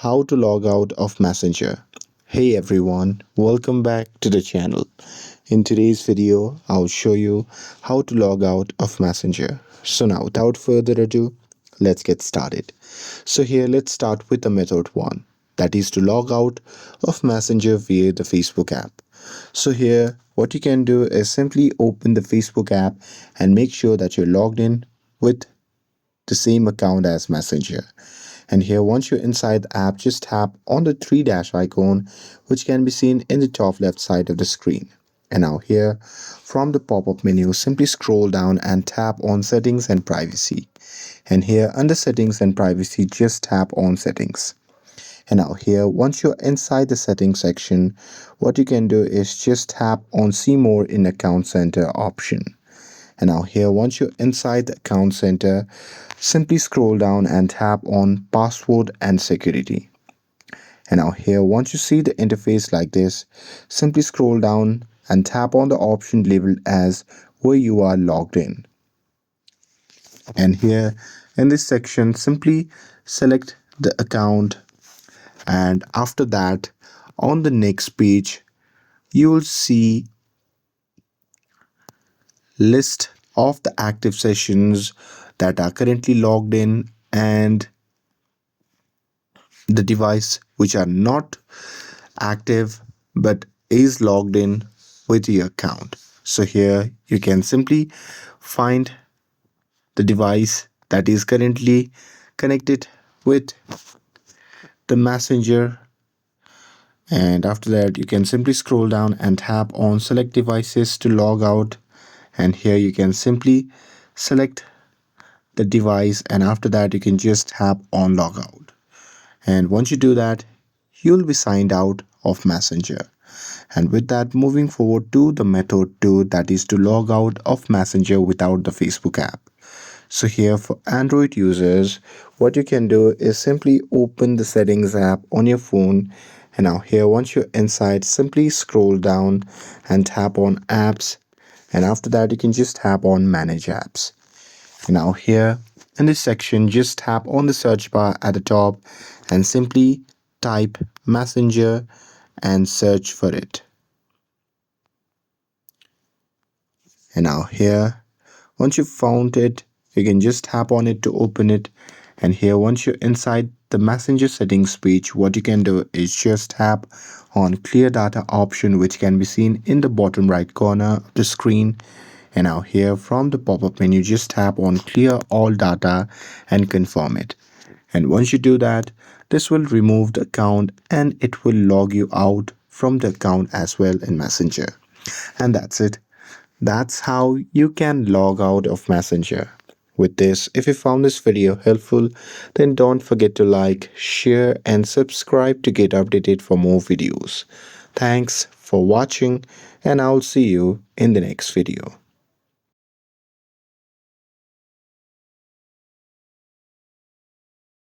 How to log out of Messenger. Hey everyone, welcome back to the channel. In today's video, I'll show you how to log out of Messenger. So now without further ado, let's get started. So here let's start with the method 1, that is to log out of Messenger via the Facebook app. So here what you can do is simply open the Facebook app and make sure that you're logged in with the same account as Messenger. And here once you're inside the app, just tap on the three dash icon which can be seen in the top left side of the screen. And now here from the pop-up menu, simply scroll down and tap on settings and privacy. And here under settings and privacy, just tap on settings. And now here once you're inside the settings section, what you can do is just tap on see more in account center option. And now here once you're inside the account center, simply scroll down and tap on password and security. And now here once you see the interface like this, simply scroll down and tap on the option labeled as where you are logged in. And here in this section, simply select the account, and after that on the next page you will see list of the active sessions that are currently logged in and the device which are not active but is logged in with your account. So here you can simply find the device that is currently connected with the messenger, and after that you can simply scroll down and tap on select devices to log out, and here you can simply select the device, and after that you can just tap on logout. And once you do that, you'll be signed out of Messenger. And with that, moving forward to the method 2, that is to log out of Messenger without the Facebook app. So here for Android users, what you can do is simply open the settings app on your phone. And now here once you're inside, simply scroll down and tap on apps. And after that, you can just tap on manage apps. Now here in this section, just tap on the search bar at the top and simply type Messenger and search for it. And now here, once you've found it, you can just tap on it to open it. And here once you're inside the Messenger settings page, what you can do is just tap on clear data option, which can be seen in the bottom right corner of the screen. And now here from the pop-up menu, just tap on clear all data and confirm it. And once you do that, this will remove the account and it will log you out from the account as well in Messenger. And that's it. That's how you can log out of Messenger. With this, if you found this video helpful, then don't forget to like, share and subscribe to get updated for more videos. Thanks for watching, and I'll see you in the next video.